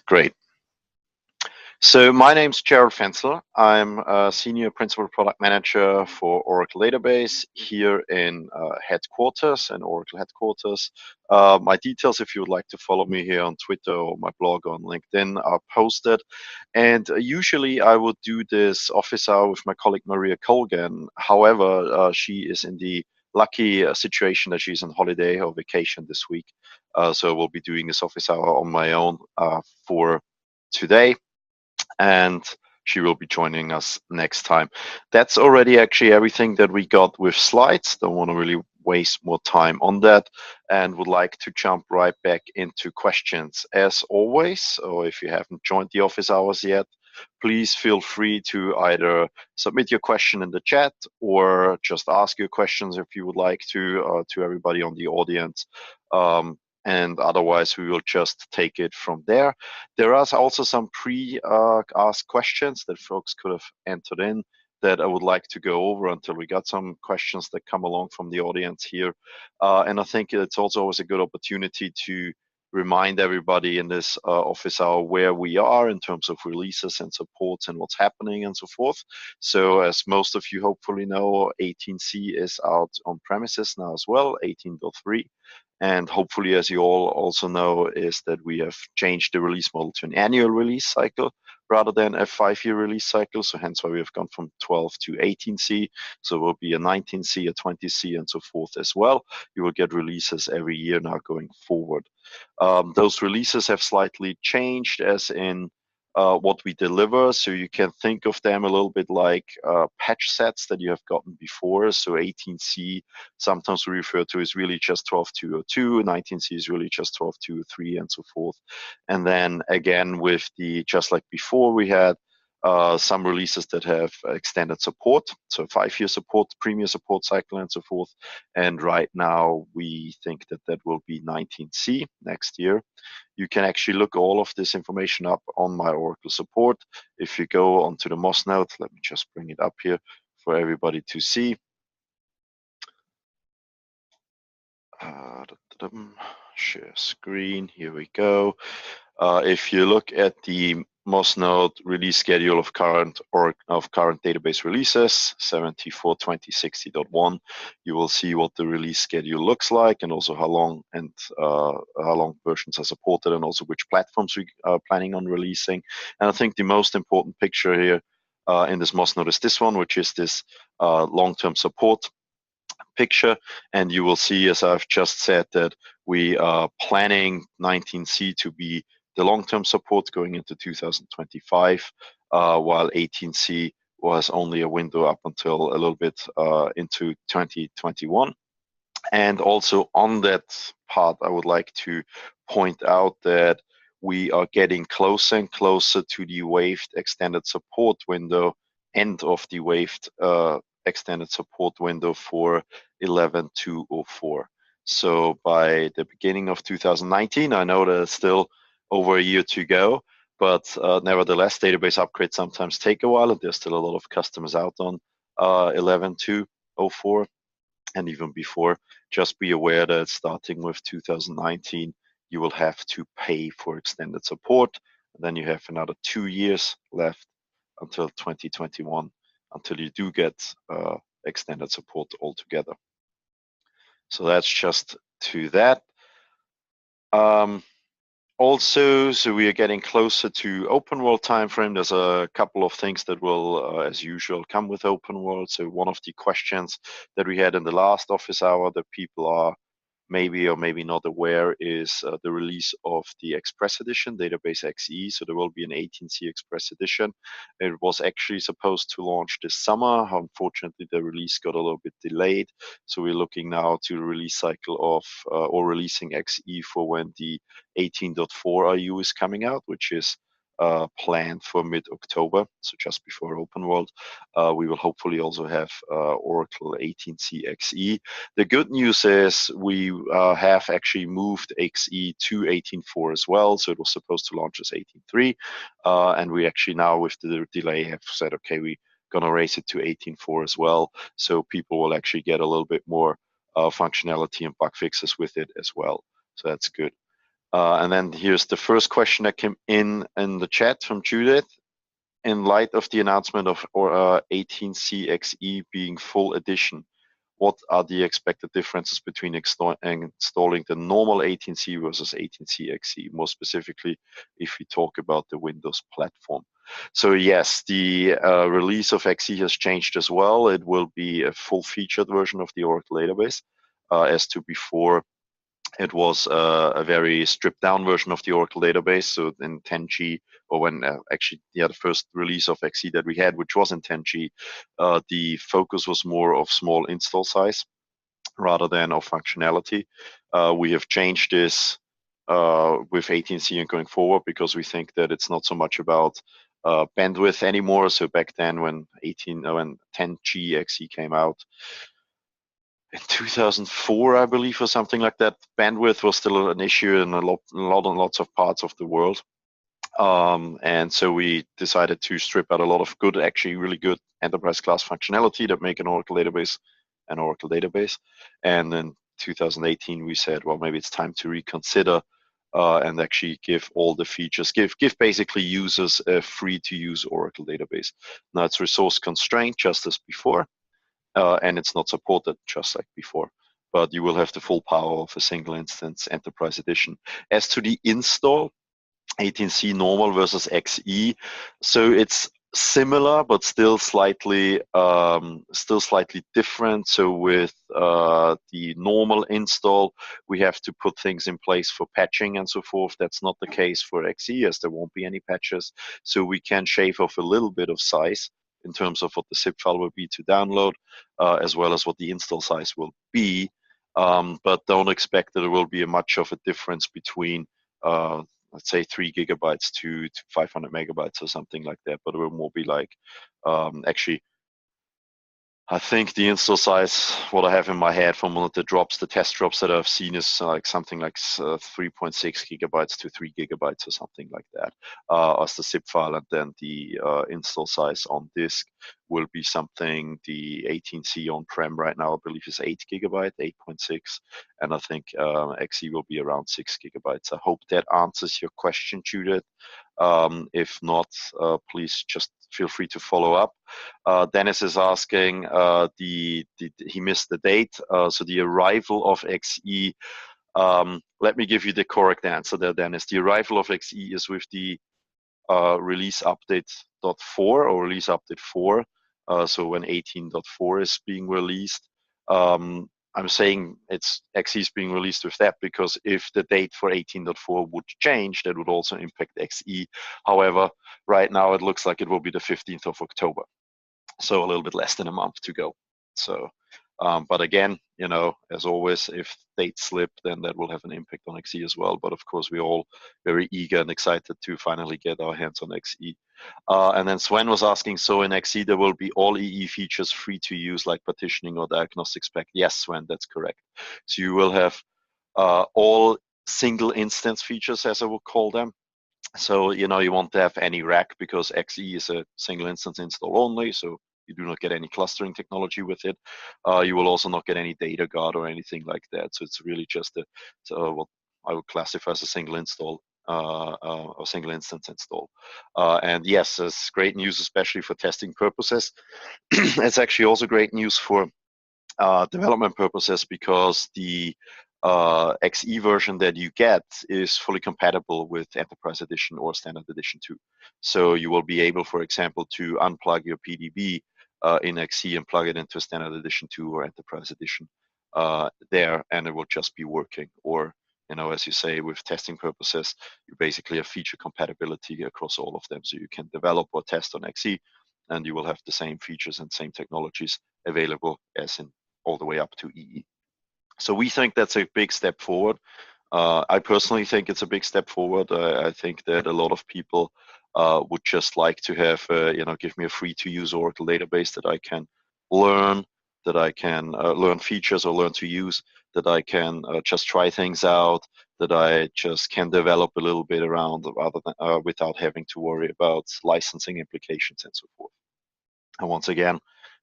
Great. So my name's Gerald Venzl. I'm a Senior Principal Product Manager for Oracle Database here in headquarters, in Oracle headquarters. My details, if you would like to follow me here on Twitter or my blog on LinkedIn, are posted. And usually I would do this office hour with my colleague Maria Colgan. However, she is in the lucky situation that she's on holiday or vacation this week. So we'll be doing this office hour on my own for today, and she will be joining us next time. That's already actually everything that we got with slides. Don't want to really waste more time on that, and would like to jump right back into questions. As always, or if you haven't joined the office hours yet, please feel free to either submit your question in the chat or just ask your questions if you would like to everybody on the audience. And otherwise we will just take it from there. There are also some pre-asked questions that folks could have entered in that I would like to go over until we got some questions that come along from the audience here. And I think it's also always a good opportunity to remind everybody in this office hour where we are in terms of releases and supports and what's happening and so forth. So as most of you hopefully know, 18C is out on premises now as well, 18.3. And hopefully, as you all also know, is that we have changed the release model to an annual release cycle rather than a 5-year release cycle. So hence why we have gone from 12 to 18C. So it will be a 19C, a 20C, and so forth as well. You will get releases every year now going forward. Those releases have slightly changed as in what we deliver. So you can think of them a little bit like patch sets that you have gotten before. So 18C, sometimes we refer to as really just 12.202, 19C is really just 12.203, and so forth. And then again, with the, just like before, we had some releases that have extended support, so 5-year support, premier support cycle, and so forth. And right now, we think that that will be 19C next year. You can actually look all of this information up on my Oracle support. If you go onto the Moss note, let me just bring it up here for everybody to see. Share screen, here we go. If you look at the Moss node release schedule of current database releases, 74.20.60.1, you will see what the release schedule looks like, and also how long versions are supported, and also which platforms we are planning on releasing. And I think the most important picture here in this Moss node is this one, which is this long-term support picture. And you will see, as I've just said, that we are planning 19C to be the long-term support going into 2025, while 18C was only a window up until a little bit into 2021. And also on that part, I would like to point out that we are getting closer and closer to the waived extended support window, end of the waived extended support window for 11.204. So by the beginning of 2019, I know there's still over a year to go, but nevertheless, database upgrades sometimes take a while, and there's still a lot of customers out on 11.204 and even before. Just be aware that starting with 2019, you will have to pay for extended support. And then you have another 2 years left until 2021, until you do get extended support altogether. So that's just to that. Also, so we are getting closer to open world timeframe. There's a couple of things that will, as usual, come with open world. So one of the questions that we had in the last office hour that people are maybe or maybe not aware is the release of the Express Edition, Database XE. So there will be an 18C Express Edition. It was actually supposed to launch this summer. Unfortunately, the release got a little bit delayed. So we're looking now to the release cycle of, or releasing XE for when the 18.4 RU is coming out, which is planned for mid-October, so just before open world. We will hopefully also have Oracle 18C XE. The good news is we have actually moved XE to 18.4 as well, so it was supposed to launch as 18.3, and we actually now, with the delay, have said, okay, we're gonna raise it to 18.4 as well, so people will actually get a little bit more functionality and bug fixes with it as well. So that's good. And then here's the first question that came in the chat from Judith. In light of the announcement of 18C XE being full edition, what are the expected differences between installing the normal 18C versus 18C XE, more specifically if we talk about the Windows platform? So yes, the release of XE has changed as well. It will be a full-featured version of the Oracle database. As to before, it was a very stripped down version of the Oracle database. So in 10G, or when actually the first release of XE that we had, which was in 10G, the focus was more of small install size rather than of functionality. We have changed this with 18C and going forward because we think that it's not so much about bandwidth anymore. So back then when 10G XE came out, in 2004, I believe, or something like that, bandwidth was still an issue in lots of parts of the world. And so we decided to strip out a lot of good, actually really good enterprise class functionality that make an Oracle database an Oracle database. And in 2018, we said, well, maybe it's time to reconsider and actually give all the features, give basically users a free to use Oracle database. Now it's resource constrained just as before. And it's not supported just like before. But you will have the full power of a single instance enterprise edition. As to the install, 18C normal versus XE, so it's similar but still slightly different. So with the normal install, we have to put things in place for patching and so forth. That's not the case for XE, as there won't be any patches. So we can shave off a little bit of size in terms of what the zip file will be to download, as well as what the install size will be. But don't expect that there will be much of a difference between let's say 3 gigabytes to 500 megabytes or something like that, but it will more be like actually I think the install size, what I have in my head from one of the drops, the test drops that I've seen, is like something like 3.6 gigabytes to 3 gigabytes or something like that as the zip file, and then the install size on disk will be something. The 18C on-prem right now, I believe, is 8 gigabyte, 8.6, and I think XE will be around 6 gigabytes. I hope that answers your question, Judith. If not, please just feel free to follow up. Dennis is asking, he missed the date, so the arrival of XE. Let me give you the correct answer there, Dennis. The arrival of XE is with the release update .4 or release update 4. So when 18.4 is being released, I'm saying it's XE is being released with that because if the date for 18.4 would change, that would also impact XE. However, right now it looks like it will be the 15th of October. So a little bit less than a month to go. So, but again, you know, as always, if dates slip, then that will have an impact on XE as well. But of course, we're all very eager and excited to finally get our hands on XE. And then Sven was asking, so in XE, there will be all EE features free to use, like partitioning or diagnostic spec. Yes, Sven, that's correct. So you will have all single instance features, as I would call them. So, you know, you won't have any rack because XE is a single instance install only. So you do not get any clustering technology with it. You will also not get any data guard or anything like that. So it's really just what I would classify as a single install, or single instance install. And yes, it's great news, especially for testing purposes. It's actually also great news for development purposes because the XE version that you get is fully compatible with Enterprise Edition or Standard Edition 2. So you will be able, for example, to unplug your PDB in XE and plug it into Standard Edition 2 or Enterprise Edition there, and it will just be working. Or, you know, as you say, with testing purposes, you basically have feature compatibility across all of them. So you can develop or test on XE, and you will have the same features and same technologies available as in all the way up to EE. So we think that's a big step forward. I personally think it's a big step forward. I think that a lot of people would just like to have, you know, give me a free to use Oracle database that I can learn, that I can learn features or learn to use, that I can just try things out, that I just can develop a little bit around rather than, without having to worry about licensing implications and so forth. And once again,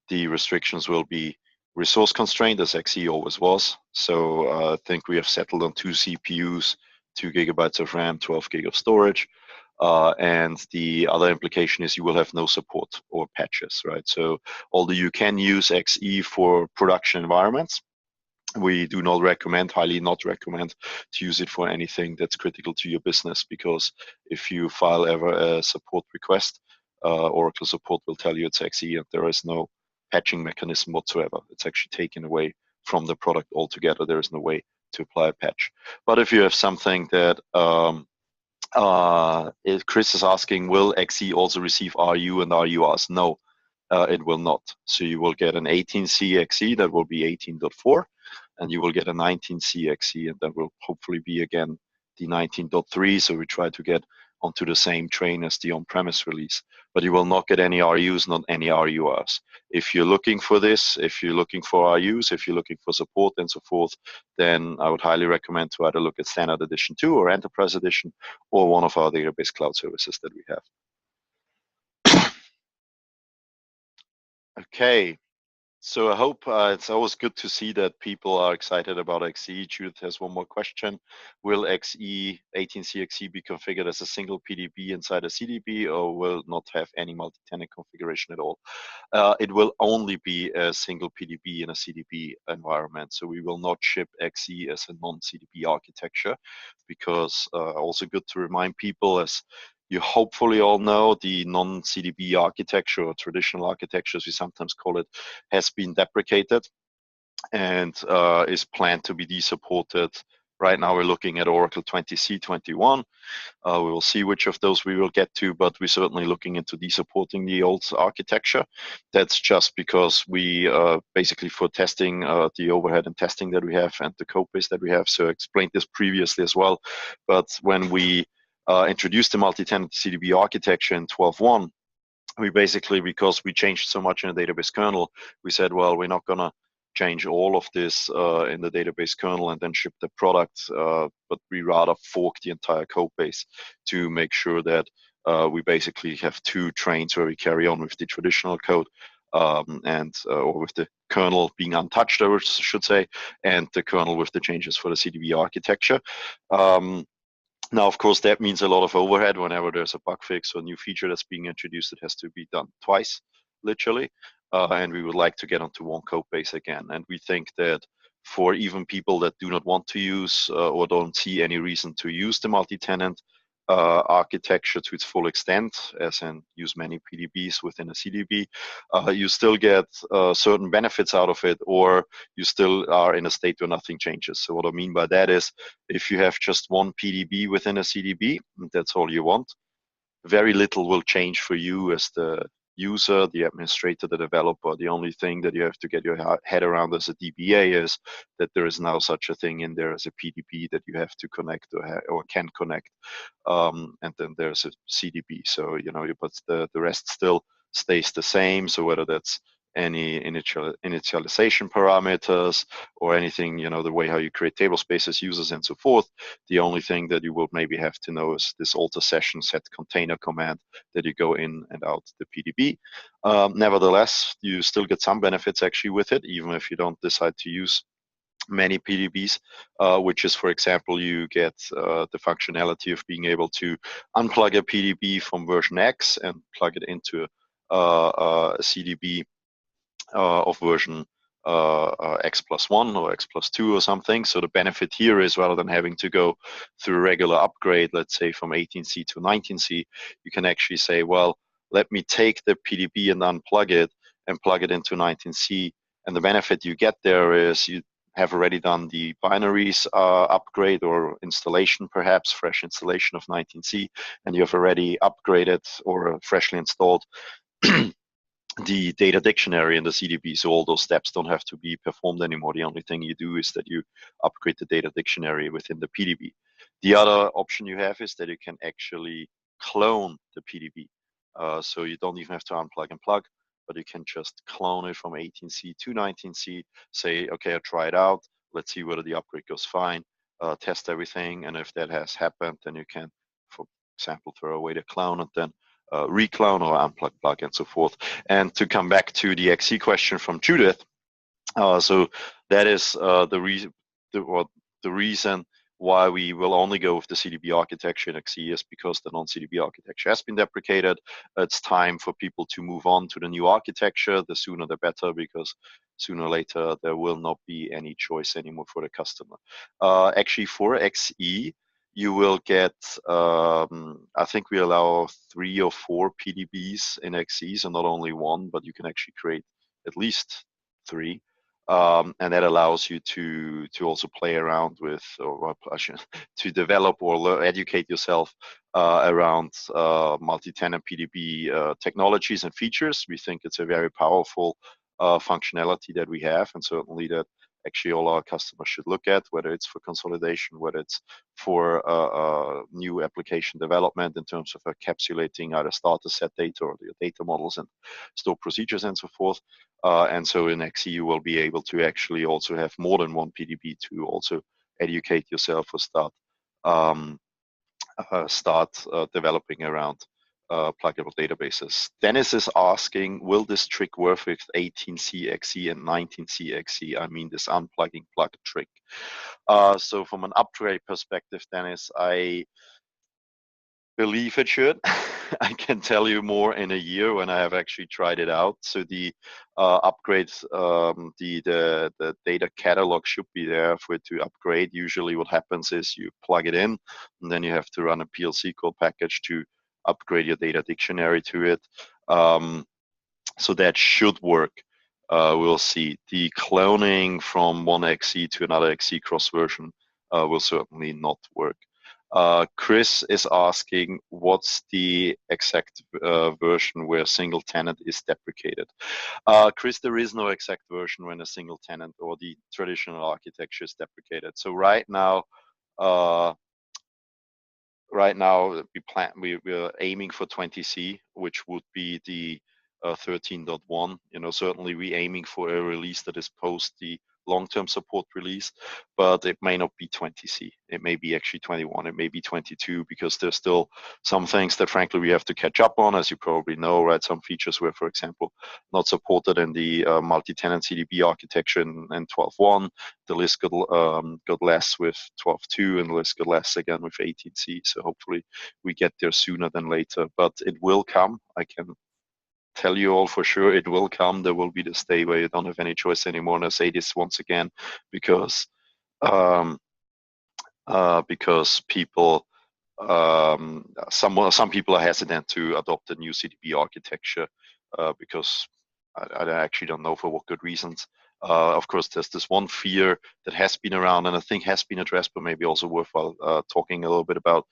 the restrictions will be resource constrained, as XE always was. So I think we have settled on 2 CPUs 2 gigabytes of RAM, 12 gig of storage. And the other implication is you will have no support or patches, right? So although you can use XE for production environments, we do not recommend, highly not recommend, to use it for anything that's critical to your business, because if you file ever a support request, Oracle support will tell you it's XE and there is no patching mechanism whatsoever. It's actually taken away from the product altogether. There is no way to apply a patch. But if you have something that Chris is asking, will XE also receive RU and RURs? No, it will not. So you will get an 18C XE that will be 18.4, and you will get a 19C XE, and that will hopefully be again the 19.3. So we try to get onto the same train as the on-premise release. But you will not get any RUs, not any RURs. If you're looking for this, if you're looking for RUs, if you're looking for support and so forth, then I would highly recommend to either look at Standard Edition 2 or Enterprise Edition, or one of our database cloud services that we have. Okay, so I hope it's always good to see that people are excited about XE. Judith has one more question. Will XE 18C XE be configured as a single PDB inside a CDB, or will not have any multi-tenant configuration at all? It will only be a single PDB in a CDB environment. So we will not ship XE as a non-CDB architecture, because also good to remind people, as you hopefully all know, the non-CDB architecture, or traditional architecture as we sometimes call it, has been deprecated and is planned to be de-supported. Right now we're looking at Oracle 20C 21. We will see which of those we will get to, but we're certainly looking into de-supporting the old architecture. That's just because we basically, for testing the overhead and testing that we have and the code base that we have. So I explained this previously as well, but when we introduced the multi-tenant CDB architecture in 12.1, we basically, because we changed so much in the database kernel, we said, well, we're not going to change all of this in the database kernel and then ship the product, but we rather fork the entire code base to make sure that we basically have two trains where we carry on with the traditional code, or with the kernel being untouched, I should say, and the kernel with the changes for the CDB architecture. Now, of course, that means a lot of overhead. Whenever there's a bug fix or new feature that's being introduced, it has to be done twice, literally. And we would like to get onto one code base again. And we think that for even people that do not want to use or don't see any reason to use the multi-tenant architecture to its full extent, as in use many PDBs within a CDB, you still get certain benefits out of it, or you still are in a state where nothing changes. So what I mean by that is, if you have just one PDB within a CDB, and that's all you want, very little will change for you as the user, the administrator, the developer. The only thing that you have to get your head around as a DBA is that there is now such a thing in there as a PDB that you have to connect or can connect, and then there's a CDB. So but the rest still stays the same. So whether that's any initialization parameters or anything, the way how you create table spaces, users, and so forth. The only thing that you will maybe have to know is this alter session set container command that you go in and out the PDB. Nevertheless, you still get some benefits actually with it, even if you don't decide to use many PDBs, which is, for example, you get the functionality of being able to unplug a PDB from version X and plug it into a CDB of version X+1 or X+2 or something. So the benefit here is, rather than having to go through a regular upgrade, let's say from 18C to 19C, you can actually say, well, let me take the PDB and unplug it and plug it into 19C. And the benefit you get there is you have already done the binaries upgrade or installation, perhaps fresh installation of 19C, and you have already upgraded or freshly installed the data dictionary in the CDB. So all those steps don't have to be performed anymore. The only thing you do is that you upgrade the data dictionary within the PDB. The other option you have is that you can actually clone the PDB. So you don't even have to unplug and plug, but you can just clone it from 18C to 19C, say, okay, I'll try it out. Let's see whether the upgrade goes fine, test everything. And if that has happened, then you can, for example, throw away the clone and then reclone or unplug, plug, and so forth. And to come back to the XE question from Judith, so that is the reason why we will only go with the CDB architecture in XE is because the non-CDB architecture has been deprecated. It's time for people to move on to the new architecture. The sooner the better, because sooner or later there will not be any choice anymore for the customer. Actually, for XE, you will get, I think we allow 3 or 4 PDBs in XE, so not only one, but you can actually create at least 3. And that allows you to also play around with, or to develop or educate yourself around multi-tenant PDB technologies and features. We think it's a very powerful functionality that we have, and certainly that actually all our customers should look at, whether it's for consolidation, whether it's for new application development in terms of encapsulating either starter set data or the data models and stored procedures and so forth. And so in XE, you will be able to actually also have more than one PDB to also educate yourself or start developing around pluggable databases. Dennis is asking, will this trick work with 18C XE and 19C XE? I mean, this unplugging plug trick. So from an upgrade perspective, Dennis, I believe it should. I can tell you more in a year when I have actually tried it out. So the upgrades, the data catalog should be there for it to upgrade. Usually what happens is you plug it in, and then you have to run a PLC call package to upgrade your data dictionary to it. So that should work. We'll see. The cloning from one XE to another XE cross version will certainly not work. Chris is asking, what's the exact version where single tenant is deprecated? Chris, there is no exact version when a single tenant or the traditional architecture is deprecated. So right now we're aiming for 20C, which would be the 13.1. Certainly we're aiming for a release that is post the long-term support release, but it may not be 20C. It may be actually 21. It may be 22, because there's still some things that frankly we have to catch up on, as you probably know, right? Some features were, for example, not supported in the multi-tenant CDB architecture in 12.1. The list got less with 12.2, and the list got less again with 18C. So hopefully we get there sooner than later, but it will come. I can tell you all for sure, it will come. There will be this day where you don't have any choice anymore. And I say this once again because people, some people are hesitant to adopt a new CDB architecture because I actually don't know for what good reasons. Of course, there's this one fear that has been around and I think has been addressed, but maybe also worthwhile talking a little bit about.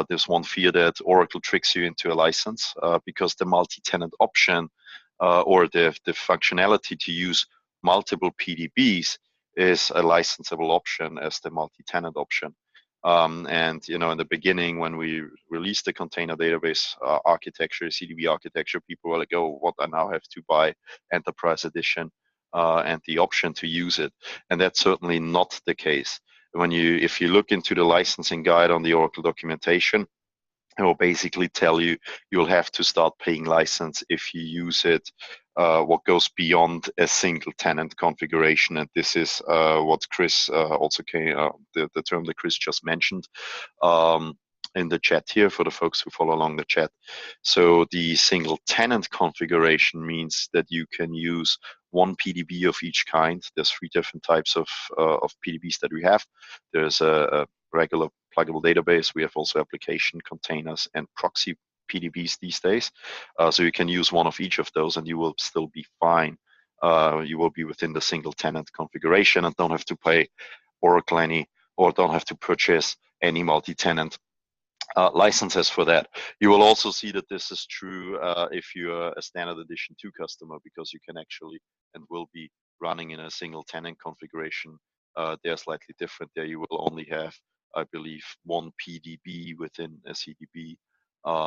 There's one fear that Oracle tricks you into a license because the multi-tenant option or the functionality to use multiple PDBs is a licensable option as the multi-tenant option. And in the beginning, when we released the container database architecture, CDB architecture, people were like, "Oh, what? I now have to buy Enterprise Edition and the option to use it." And that's certainly not the case. If you look into the licensing guide on the Oracle documentation, it will basically tell you you'll have to start paying license if you use it. What goes beyond a single tenant configuration, and this is what Chris also came, the term that Chris just mentioned in the chat here for the folks who follow along the chat. So the single tenant configuration means that you can use one PDB of each kind. There's 3 different types of PDBs that we have. There's a regular pluggable database. We have also application containers and proxy PDBs these days. So you can use one of each of those and you will still be fine. You will be within the single tenant configuration and don't have to pay Oracle or don't have to purchase any multi-tenant licenses for that. You will also see that this is true if you're a standard edition 2 customer, because you can actually and will be running in a single tenant configuration. They're slightly different. There you will only have, I believe, 1 PDB within a CDB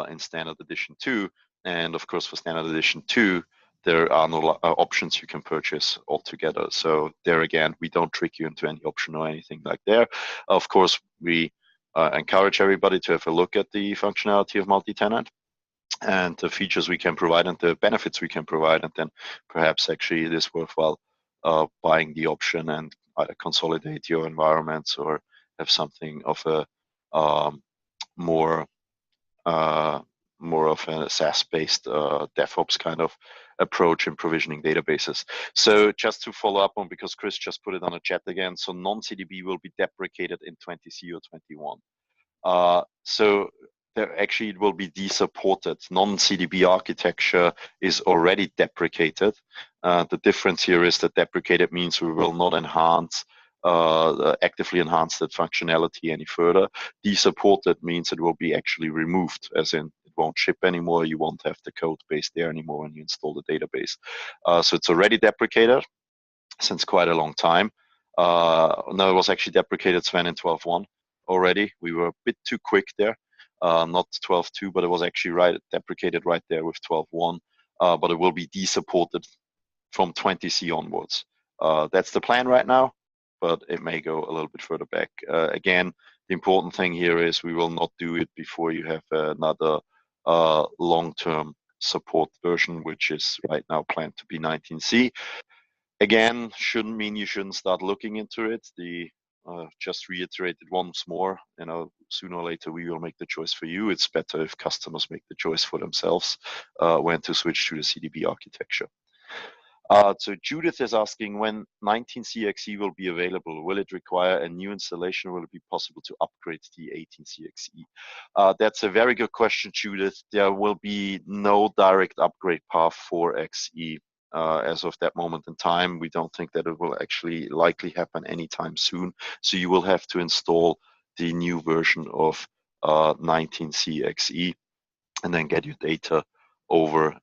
in standard edition 2. And of course, for standard edition 2, there are no options you can purchase altogether. So there again, we don't trick you into any option or anything like there. Of course, we encourage everybody to have a look at the functionality of multi-tenant and the features we can provide and the benefits we can provide, and then perhaps actually it is worthwhile buying the option and either consolidate your environments or have something of a more more of a SaaS-based DevOps kind of approach in provisioning databases. So just to follow up on, because Chris just put it on the chat again, so non-CDB will be deprecated in 20C or 21. So there actually it will be de-supported. Non-CDB architecture is already deprecated. The difference here is that deprecated means we will not enhance actively enhance that functionality any further. De-supported means it will be actually removed, as in it won't ship anymore, you won't have the code base there anymore when you install the database. So it's already deprecated since quite a long time. No, it was actually deprecated, Sven, in 12.1 already. We were a bit too quick there, not 12.2, but it was actually deprecated right there with 12.1, but it will be de-supported from 20C onwards. That's the plan right now, but it may go a little bit further back. Again, the important thing here is we will not do it before you have another long-term support version, which is right now planned to be 19C. Again, shouldn't mean you shouldn't start looking into it. Just reiterated once more, sooner or later we will make the choice for you. It's better if customers make the choice for themselves when to switch to the CDB architecture. So Judith is asking when 19CXE will be available. Will it require a new installation? Will it be possible to upgrade the 18CXE? That's a very good question, Judith. There will be no direct upgrade path for XE. As of that moment in time, we don't think that it will actually likely happen anytime soon. So you will have to install the new version of 19CXE and then get your data over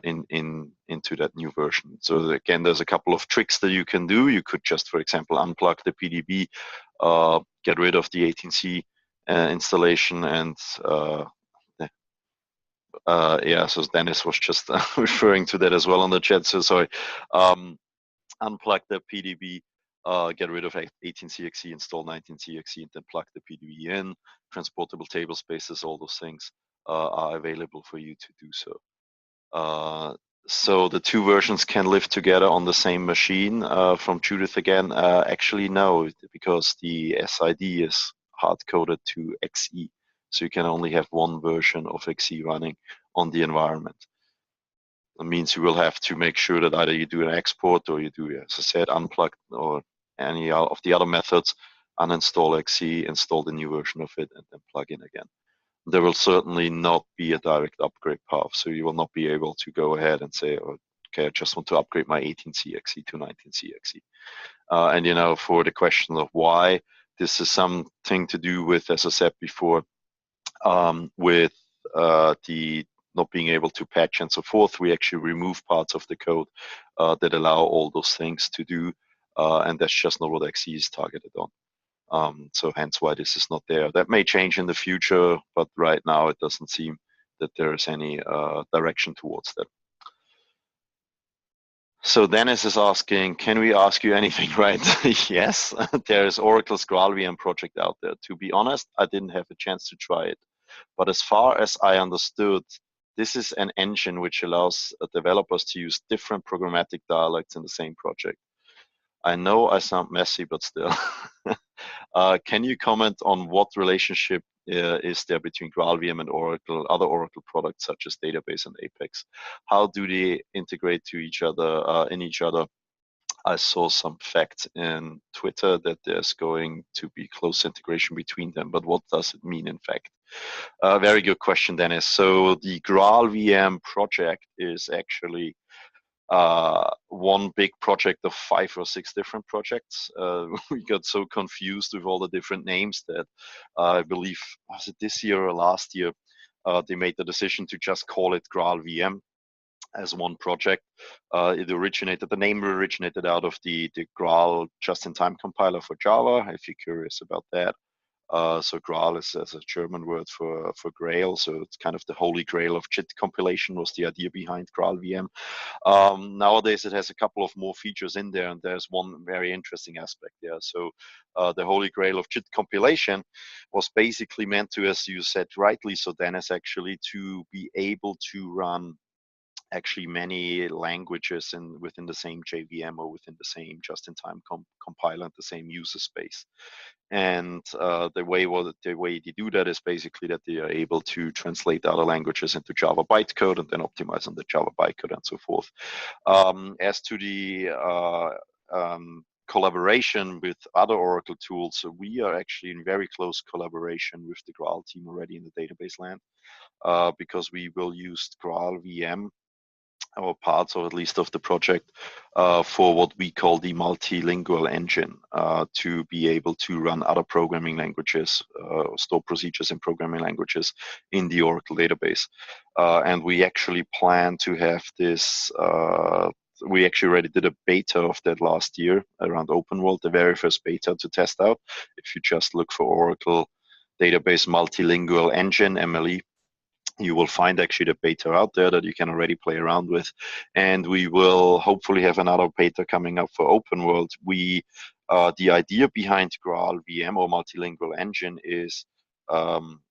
into that new version. So again, there's a couple of tricks that you can do. You could just, for example, unplug the PDB, get rid of the 18C installation, and yeah, so Dennis was just referring to that as well on the chat. So sorry, unplug the PDB, get rid of 18CXE, install 19CXE, and then plug the PDB in. Transportable table spaces, all those things are available for you to do so. So the two versions can live together on the same machine. From Judith again, actually no, because the SID is hard-coded to XE. So you can only have one version of XE running on the environment. That means you will have to make sure that either you do an export or you do, as I said, unplug or any of the other methods, uninstall XE, install the new version of it, and then plug in again. There will certainly not be a direct upgrade path. So you will not be able to go ahead and say, okay, I just want to upgrade my 18CXE to 19CXE. And for the question of why, this is something to do with, as I said before, with the not being able to patch and so forth. We actually remove parts of the code that allow all those things to do, and that's just not what XE is targeted on. So hence why this is not there. That may change in the future, but right now it doesn't seem that there is any direction towards that. So Dennis is asking, can we ask you anything, right? Yes, there is Oracle's GraalVM project out there. To be honest, I didn't have a chance to try it. But as far as I understood, this is an engine which allows developers to use different programmatic dialects in the same project. I know I sound messy, but still. Can you comment on what relationship is there between GraalVM and Oracle, other Oracle products such as Database and Apex? How do they integrate to each other, in each other? I saw some facts in Twitter that there's going to be close integration between them, but what does it mean in fact? Very good question, Dennis. So the GraalVM project is actually one big project of 5 or 6 different projects. We got so confused with all the different names that I believe, was it this year or last year, they made the decision to just call it GraalVM as one project. The name originated out of the Graal just-in-time compiler for Java, if you're curious about that. So Graal is as a German word for Grail, so it's kind of the holy grail of JIT compilation was the idea behind GraalVM. Nowadays it has a couple of more features in there, and there's one very interesting aspect there. So the holy grail of JIT compilation was basically meant to, as you said rightly, so Dennis, actually to be able to run actually many languages within the same JVM or within the same just-in-time compiler and the same user space. And the way they do that is basically that they are able to translate other languages into Java bytecode and then optimize on the Java bytecode and so forth. As to the collaboration with other Oracle tools, so we are actually in very close collaboration with the Graal team already in the database land, because we will use Graal VM, or parts or at least of the project, for what we call the multilingual engine, to be able to run other programming languages, store procedures in programming languages in the Oracle database. And we actually plan to have this, we actually already did a beta of that last year around Open World, the very first beta to test out. If you just look for Oracle Database Multilingual Engine, MLE, you will find actually the beta out there that you can already play around with. And we will hopefully have another beta coming up for Open World. The idea behind Graal VM or multilingual engine is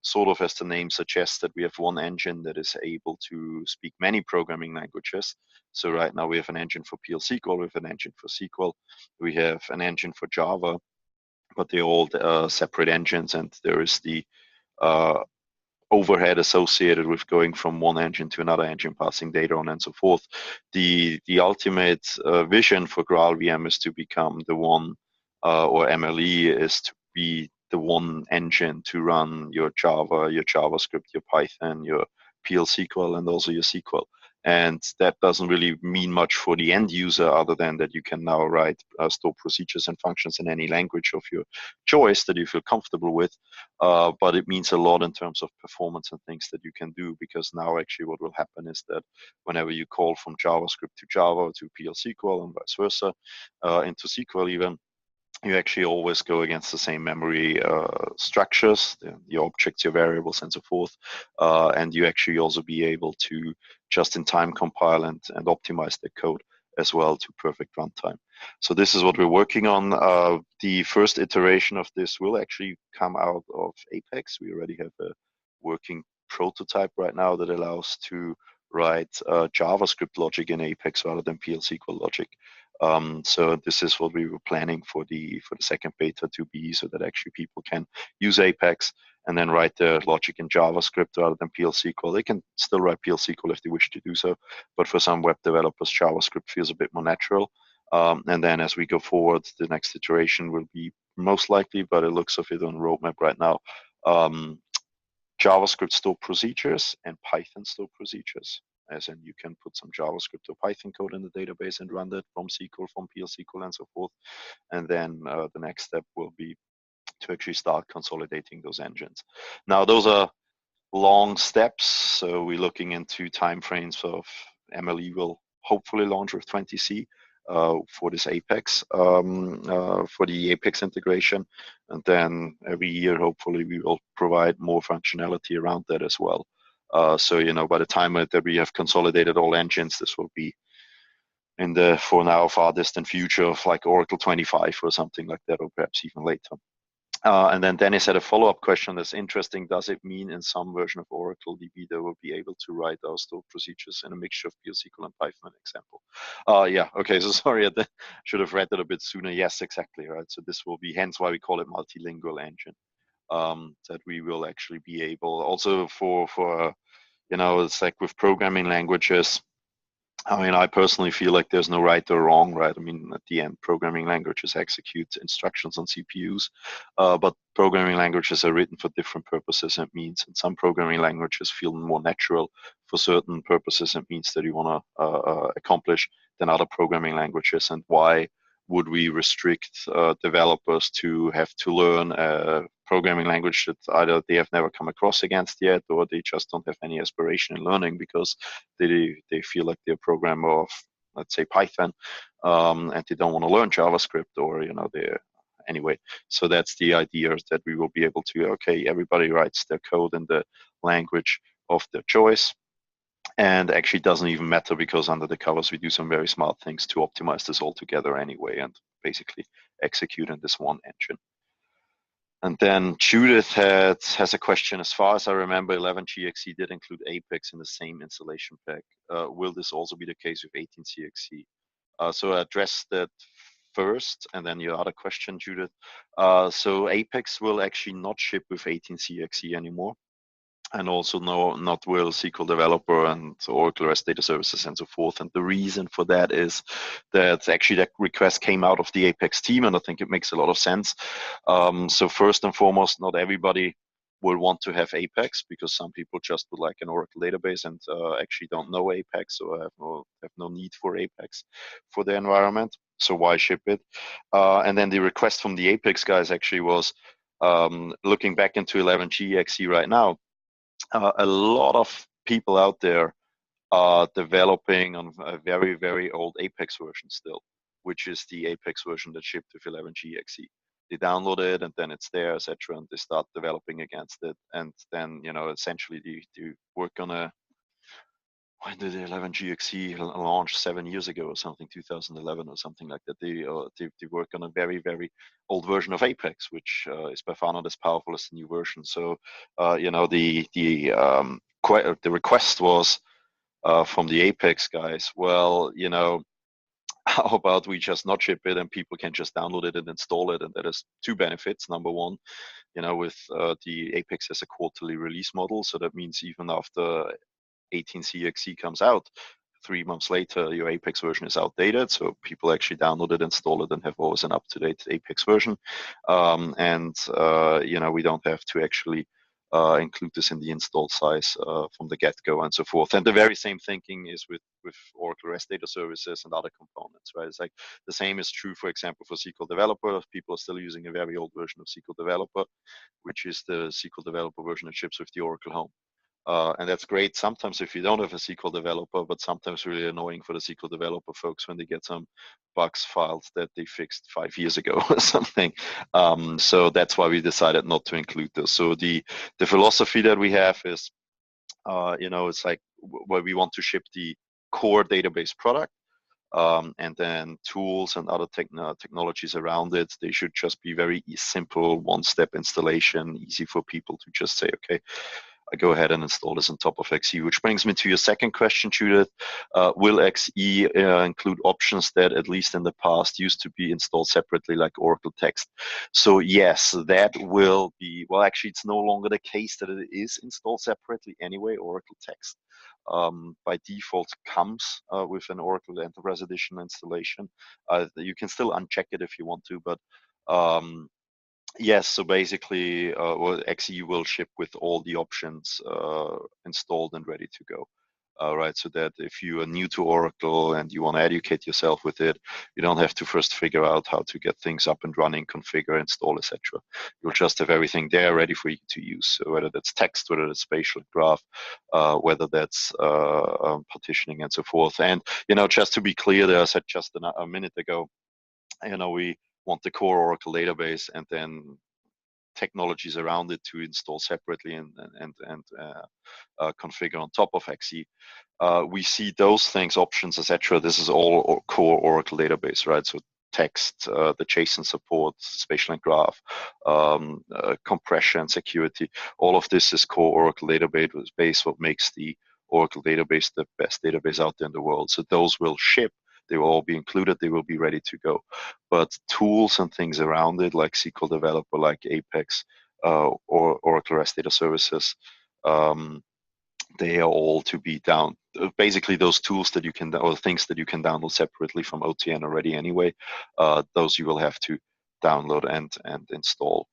sort of, as the name suggests, that we have one engine that is able to speak many programming languages. So right now we have an engine for PL SQL, we have an engine for SQL, we have an engine for Java, but they're all separate engines, and there is the overhead associated with going from one engine to another engine, passing data on and so forth. The ultimate vision for Graal VM is to become the one, or MLE is to be the one engine to run your Java, your JavaScript, your Python, your PL SQL, and also your SQL. And that doesn't really mean much for the end user, other than that you can now write store procedures and functions in any language of your choice that you feel comfortable with. But it means a lot in terms of performance and things that you can do, because now actually what will happen is that whenever you call from JavaScript to Java to PL SQL and vice versa, into SQL even, you actually always go against the same memory structures, your objects, your variables, and so forth. And you actually also be able to just-in-time compile and optimize the code as well to perfect runtime. So this is what we're working on. The first iteration of this will actually come out of Apex. We already have a working prototype right now that allows to write JavaScript logic in Apex rather than PL SQL logic. So this is what we were planning for the second beta to be, so that actually people can use Apex and then write the logic in JavaScript rather than PL SQL. They can still write PL SQL if they wish to do so, but for some web developers, JavaScript feels a bit more natural. And then as we go forward, the next iteration will be most likely, but it looks of it on the roadmap right now, JavaScript store procedures and Python store procedures. As in, you can put some JavaScript or Python code in the database and run that from SQL, from PL SQL, and so forth. And then the next step will be to actually start consolidating those engines. Now, those are long steps, so we're looking into timeframes of MLE will hopefully launch with 20C for this Apex, for the Apex integration, and then every year hopefully we will provide more functionality around that as well. So by the time that we have consolidated all engines, this will be in the, for now, far distant future of like Oracle 25 or something like that, or perhaps even later. And then Dennis had a follow-up question that's interesting. Does it mean in some version of Oracle DB they will be able to write our stored procedures in a mixture of PL SQL and Python, example? Yeah, okay, so sorry, I should have read that a bit sooner. Yes, exactly, right? So this will be, hence why we call it multilingual engine, that we will actually be able, also for it's like with programming languages, I mean, I personally feel like there's no right or wrong, right? I mean, at the end, programming languages execute instructions on CPUs, but programming languages are written for different purposes and means. And some programming languages feel more natural for certain purposes and means that you want to accomplish than other programming languages. And why would we restrict developers to have to learn a programming language that either they have never come across against yet, or they just don't have any aspiration in learning because they feel like they're a programmer of, let's say, Python, and they don't want to learn JavaScript, or anyway. So that's the idea, is that we will be able to, okay, everybody writes their code in the language of their choice. And actually doesn't even matter, because under the covers we do some very smart things to optimize this all together anyway, and basically execute in this one engine. And then Judith has a question. As far as I remember, 11GXE did include Apex in the same installation pack. Will this also be the case with 18CXE? So I address that first, and then your other question, Judith. So Apex will actually not ship with 18CXE anymore, and also not will SQL Developer and Oracle REST Data Services and so forth. And the reason for that is that actually that request came out of the Apex team, and I think it makes a lot of sense. So first and foremost, not everybody will want to have Apex, because some people just would like an Oracle database and actually don't know Apex, or have no need for Apex for their environment. So why ship it? And then the request from the Apex guys actually was, looking back into 11GXE right now, a lot of people out there are developing on a very, very old Apex version still, which is the Apex version that shipped with 11GXE. They download it and then it's there, etc., and they start developing against it. And then, essentially they work on a, when did the 11GXE launch? 7 years ago or something, 2011 or something like that. They work on a very, very old version of Apex, which is by far not as powerful as the new version. So, the request was from the Apex guys, well, how about we just not ship it and people can just download it and install it? And that has two benefits. Number one, with the Apex as a quarterly release model, so that means even after 18CXE comes out, 3 months later, your Apex version is outdated. So people actually download it, install it, and have always an up-to-date Apex version. We don't have to actually include this in the install size from the get-go and so forth. And the very same thinking is with Oracle REST Data Services and other components, right? It's like the same is true, for example, for SQL Developer. If people are still using a very old version of SQL Developer, which is the SQL Developer version that ships with the Oracle Home. And that's great sometimes if you don't have a SQL developer, but sometimes really annoying for the SQL developer folks when they get some bugs filed that they fixed 5 years ago or something. So that's why we decided not to include this. So the philosophy that we have is, it's like where we want to ship the core database product. And then tools and other technologies around it, they should just be very simple, one-step installation, easy for people to just say, okay, I go ahead and install this on top of XE, which brings me to your second question, Judith. Will XE include options that, at least in the past, used to be installed separately, like Oracle Text? So yes, that will be, well, actually, it's no longer the case that it is installed separately anyway. Oracle Text by default comes with an Oracle Enterprise Edition installation. You can still uncheck it if you want to, but yes, so basically, XE will ship with all the options installed and ready to go. Right, so that if you are new to Oracle and you want to educate yourself with it, you don't have to first figure out how to get things up and running, configure, install, etc. You'll just have everything there ready for you to use. So whether that's text, whether that's spatial graph, whether that's partitioning and so forth. And just to be clear, there I said just a minute ago, we want the core Oracle database and then technologies around it to install separately and configure on top of XE. We see those things, options, etc. This is all core Oracle database, right? So text, the JSON support, spatial and graph, compression, security. All of this is core Oracle database, what makes the Oracle database the best database out there in the world. So those will ship. They will all be included. They will be ready to go. But tools and things around it, like SQL Developer, like Apex, or Oracle REST Data Services, they are all to be down. Basically, those tools that you can, or things that you can download separately from OTN already anyway, those you will have to download and install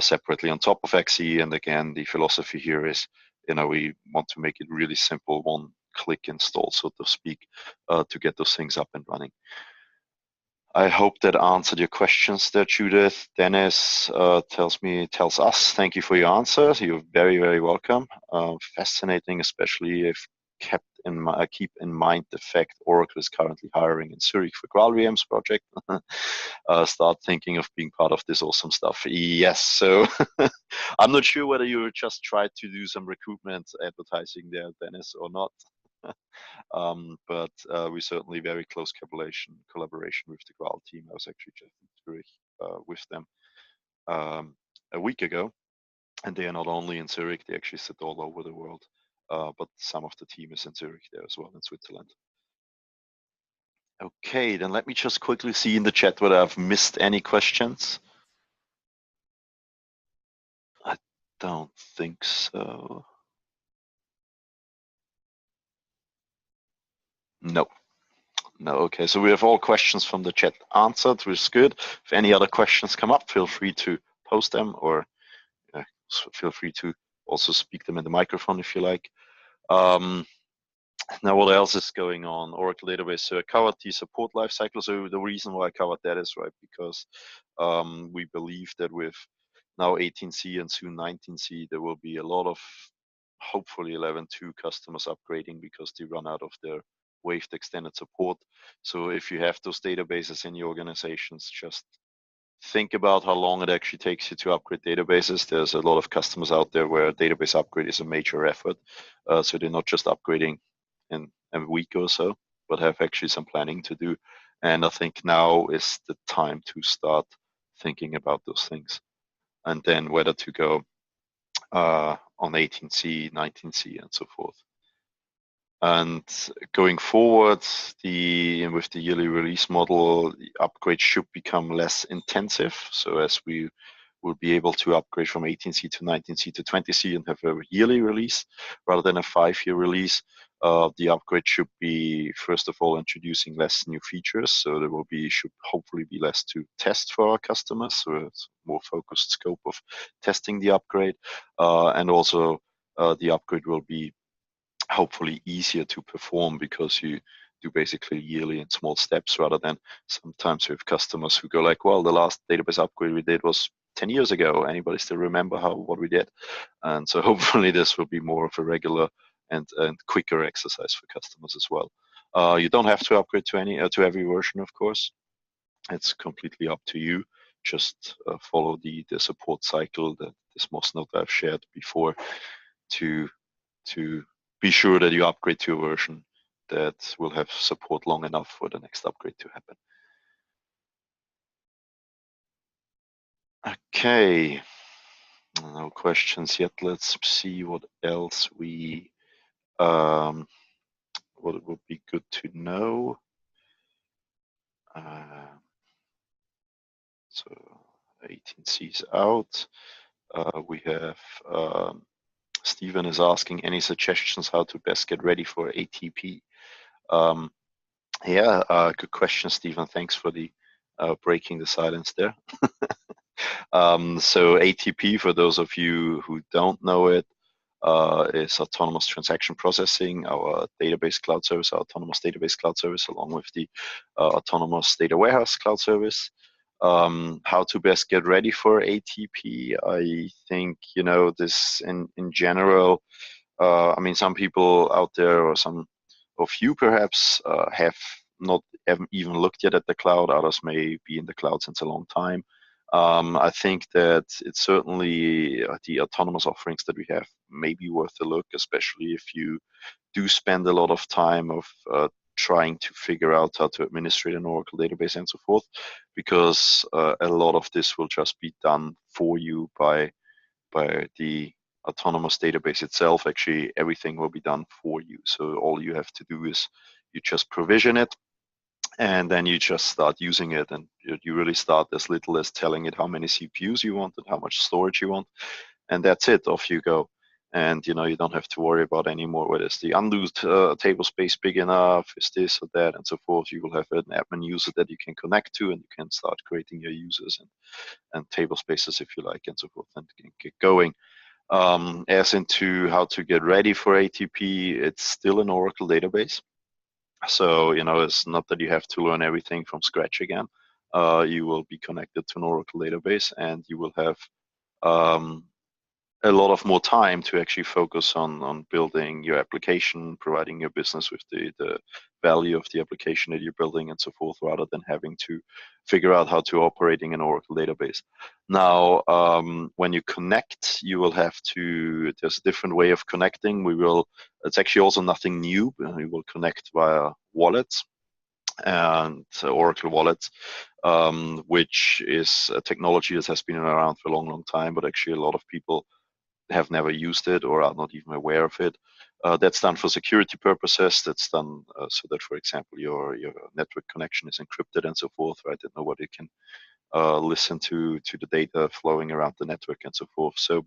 separately on top of XE. And again, the philosophy here is, we want to make it really simple, one-click install, so to speak, to get those things up and running. I hope that answered your questions there, Judith. Dennis tells us, thank you for your answers. You're very, very welcome. Fascinating, especially if keep in mind the fact Oracle is currently hiring in Zurich for GraalVM's project. Start thinking of being part of this awesome stuff. Yes, so I'm not sure whether you just tried to do some recruitment advertising there, Dennis, or not. But we certainly very close collaboration with the Graal team. I was actually just in Zurich with them a week ago, and they are not only in Zurich, they actually sit all over the world. But some of the team is in Zurich there as well, in Switzerland. Okay, then let me just quickly see in the chat whether I've missed any questions. I don't think so. No. No, okay. So we have all questions from the chat answered, which is good. If any other questions come up, feel free to post them, or feel free to also speak them in the microphone if you like. Now, what else is going on? Oracle database. So I covered the support lifecycle. So the reason why I covered that is because we believe that with now 18C and soon 19C, there will be a lot of hopefully 11.2 customers upgrading because they run out of their waived extended support. So if you have those databases in your organizations, just think about how long it actually takes you to upgrade databases. There's a lot of customers out there where database upgrade is a major effort. So they're not just upgrading in a week or so, but have actually some planning to do. And I think now is the time to start thinking about those things. And then whether to go on 18C, 19C, and so forth. And going forward, with the yearly release model, the upgrade should become less intensive. So as we will be able to upgrade from 18C to 19C to 20C and have a yearly release rather than a 5-year release, the upgrade should be, first of all, introducing less new features. So there should hopefully be less to test for our customers. So it's more focused scope of testing the upgrade. And also the upgrade will be hopefully easier to perform because you do basically yearly in small steps rather than sometimes with customers who go like, well, the last database upgrade we did was 10 years ago. Anybody still remember what we did? And so hopefully this will be more of a regular and quicker exercise for customers as well. You don't have to upgrade to every version, of course. It's completely up to you. Just follow the support cycle, this Moss note I've shared before, to be sure that you upgrade to a version that will have support long enough for the next upgrade to happen. Okay, no questions yet. Let's see what else what it would be good to know. So 18C is out. We have Stephen is asking any suggestions how to best get ready for ATP. Yeah, good question, Stephen. Thanks for the breaking the silence there. So ATP, for those of you who don't know it, is Autonomous Transaction Processing, our database cloud service, our Autonomous Database Cloud Service, along with the Autonomous Data Warehouse Cloud Service. How to best get ready for ATP? I think, this in general, I mean, some people out there, or some of you perhaps, have not even looked yet at the cloud. Others may be in the cloud since a long time. I think that it's certainly the autonomous offerings that we have may be worth a look, especially if you do spend a lot of time of trying to figure out how to administrate an Oracle database and so forth, because a lot of this will just be done for you by the autonomous database itself. Actually, everything will be done for you. So all you have to do is you just provision it, and then you just start using it, and you really start as little as telling it how many CPUs you want and how much storage you want, and that's it. Off you go. And you don't have to worry about anymore whether it's the unused table space big enough, is this or that, and so forth. You will have an admin user that you can connect to, and you can start creating your users and table spaces if you like, and so forth, and get going. As into how to get ready for ATP, it's still an Oracle database. So, it's not that you have to learn everything from scratch again. You will be connected to an Oracle database, and you will have a lot of more time to actually focus on building your application, providing your business with the value of the application that you're building and so forth, rather than having to figure out how to operating an Oracle database. Now, when you connect, you will have to, there's a different way of connecting. It's actually also nothing new. We will connect via wallets. and Oracle Wallets, which is a technology that has been around for a long, long time, but actually a lot of people have never used it or are not even aware of it. That's done for security purposes. That's done so that, for example, your network connection is encrypted and so forth, right? That nobody can listen to the data flowing around the network and so forth. So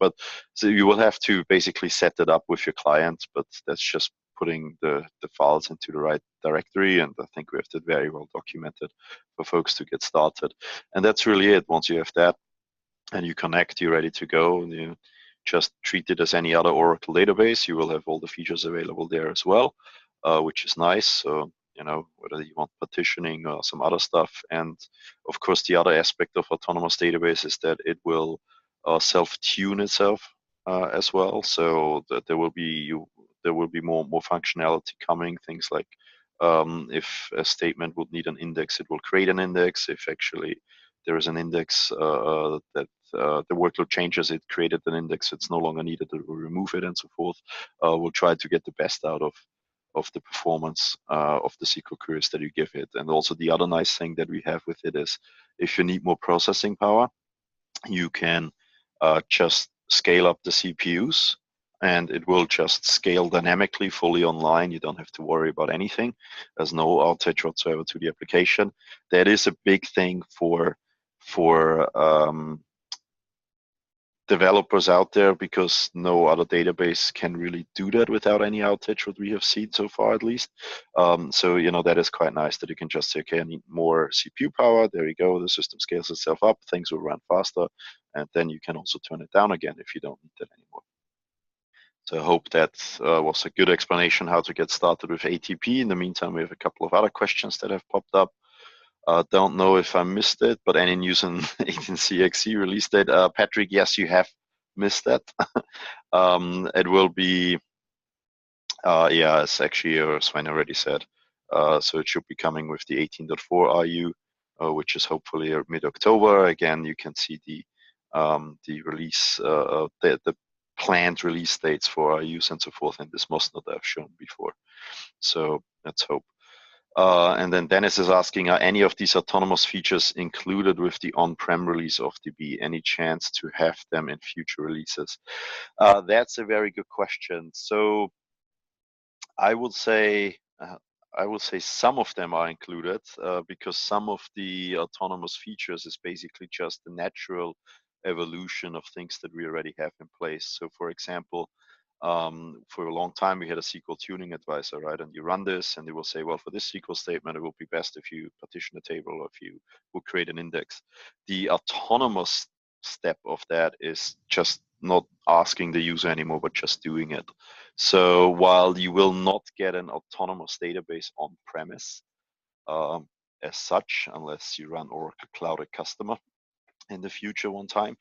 you will have to basically set it up with your client, but that's just putting the files into the right directory, and I think we have that very well documented for folks to get started. And that's really it. Once you have that and you connect, you're ready to go. And you just treat it as any other Oracle database. You will have all the features available there as well, which is nice. So, whether you want partitioning or some other stuff. And of course, the other aspect of autonomous database is that it will self-tune itself as well. So that there will be more functionality coming. Things like if a statement would need an index, it will create an index. If actually there is an index that the workload changes, it created an index, it's no longer needed, to remove it and so forth. We'll try to get the best out of the performance of the SQL queries that you give it. And also the other nice thing that we have with it is if you need more processing power, you can just scale up the CPUs and it will just scale dynamically, fully online. You don't have to worry about anything. There's no outage whatsoever to the application. That is a big thing for developers out there, because no other database can really do that without any outage, what we have seen so far at least. So that is quite nice that you can just say, okay, I need more CPU power. There you go. The system scales itself up. Things will run faster. And then you can also turn it down again if you don't need that anymore. So I hope that was a good explanation how to get started with ATP. In the meantime, we have a couple of other questions that have popped up. Don't know if I missed it, but any news on 18CXE release date? Patrick, yes, you have missed that. It will be, yeah, it's actually, Sven already said. So it should be coming with the 18.4 RU, which is hopefully mid-October. Again, you can see the release, the planned release dates for RUs and so forth, and this must not have shown before. So let's hope. And then Dennis is asking, are any of these autonomous features included with the on-prem release of DB? Any chance to have them in future releases? That's a very good question. So I would say some of them are included because some of the autonomous features is basically just the natural evolution of things that we already have in place. So for example, for a long time we had a SQL tuning advisor, right? And you run this and it will say, well, for this SQL statement, it will be best if you partition a table or if you will create an index. The autonomous step of that is just not asking the user anymore, but just doing it. So while you will not get an autonomous database on premise as such, unless you run Oracle Cloud at Customer in the future one time,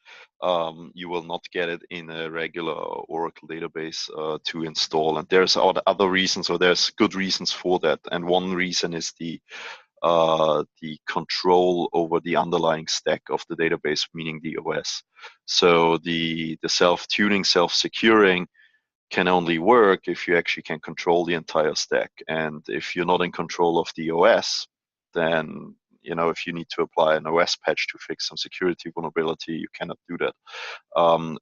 you will not get it in a regular Oracle database to install. And there's other reasons, or there's good reasons for that. And one reason is the control over the underlying stack of the database, meaning the OS. So the self-tuning, self-securing can only work if you actually can control the entire stack. And if you're not in control of the OS, then if you need to apply an OS patch to fix some security vulnerability, you cannot do that.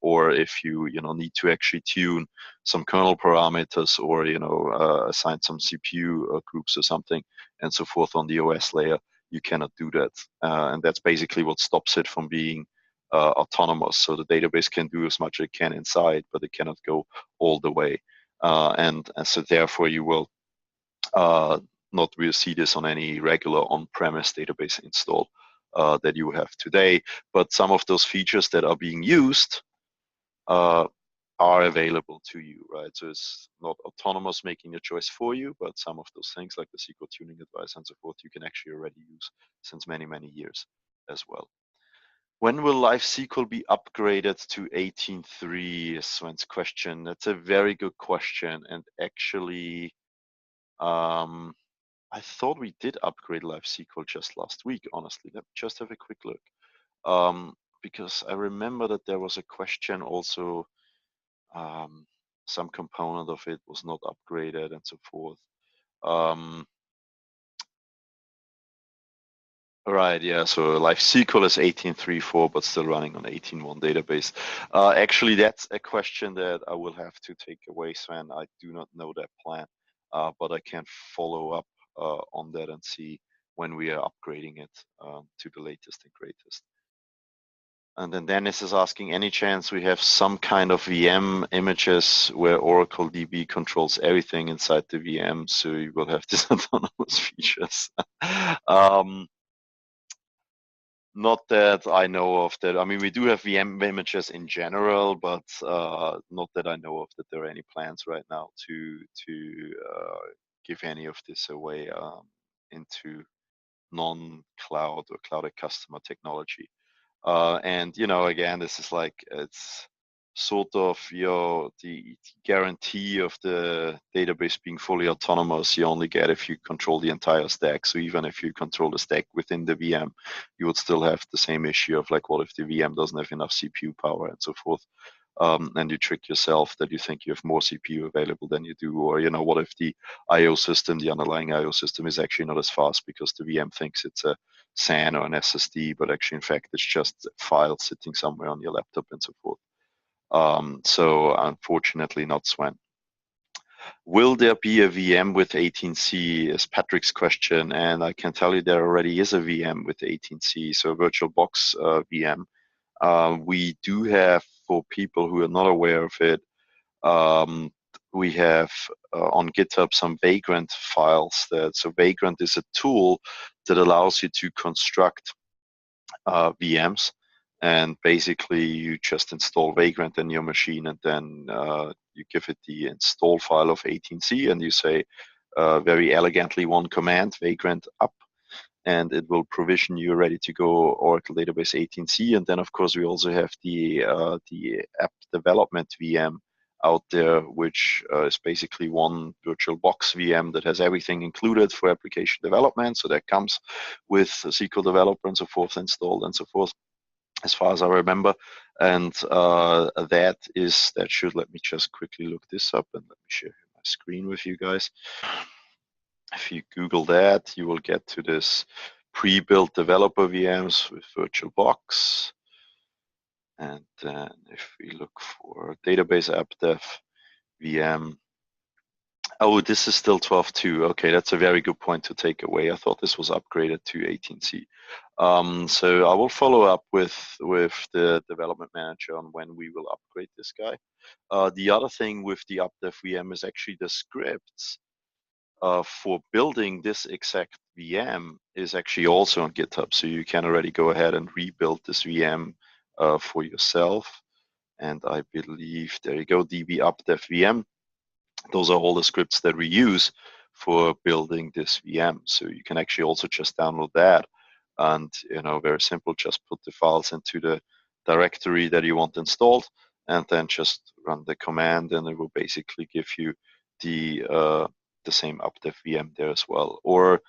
Or if you need to actually tune some kernel parameters, or assign some CPU groups or something and so forth on the OS layer, you cannot do that. And that's basically what stops it from being autonomous. So the database can do as much as it can inside, but it cannot go all the way. And so therefore you will not really see this on any regular on-premise database install that you have today. But some of those features that are being used are available to you, right? So it's not autonomous making a choice for you, but some of those things like the SQL tuning advice and so forth, you can actually already use since many, many years as well. When will lifecycle be upgraded to 18.3 is Sven's question. That's a very good question. And actually, I thought we did upgrade lifecycle just last week, honestly. Let me just have a quick look. Because I remember that there was a question also, some component of it was not upgraded and so forth. Right, yeah, so lifecycle is 18.3.4, but still running on 18.1 database. Actually, that's a question that I will have to take away, Sven. I do not know that plan, but I can follow up on that and see when we are upgrading it to the latest and greatest. And then Dennis is asking, any chance we have some kind of VM images where Oracle DB controls everything inside the VM, so you will have these autonomous features? um, Not that I know of that. I mean, we do have VM images in general, but not that I know of that there are any plans right now to give any of this away into non-cloud or cloud customer technology. And again, this is like it's sort of the guarantee of the database being fully autonomous. You only get if you control the entire stack. So even if you control the stack within the VM, you would still have the same issue of like, what if the VM doesn't have enough CPU power and so forth. And you trick yourself that you think you have more CPU available than you do, or what if the I/O system, the underlying I/O system, is actually not as fast because the VM thinks it's a SAN or an SSD, but actually, in fact, it's just a file sitting somewhere on your laptop and so forth. So unfortunately, not Swan. Will there be a VM with 18C is Patrick's question, and I can tell you there already is a VM with 18C, so a VirtualBox VM. We do have, for people who are not aware of it, we have on GitHub some Vagrant files. So Vagrant is a tool that allows you to construct VMs, and basically you just install Vagrant in your machine, and then you give it the install file of 18C, and you say very elegantly one command, Vagrant up, and it will provision you ready to go Oracle Database 18C. And then, of course, we also have the app development VM out there, which is basically one VirtualBox VM that has everything included for application development. So that comes with SQL Developer and so forth installed and so forth, as far as I remember. And that should, let me just quickly look this up and let me share my screen with you guys. If you Google that, you will get to this pre-built developer VMs with VirtualBox. And then if we look for database app dev VM, oh, this is still 12.2. Okay, that's a very good point to take away. I thought this was upgraded to 18C. So I will follow up with the development manager on when we will upgrade this guy. The other thing with the updev VM is actually the scripts for building this exact VM is actually also on GitHub. So you can already go ahead and rebuild this VM for yourself. And I believe, there you go, db updev VM. Those are all the scripts that we use for building this VM. So you can actually also just download that, and very simple, just put the files into the directory that you want installed, and then just run the command, and it will basically give you the same updev VM there as well. Or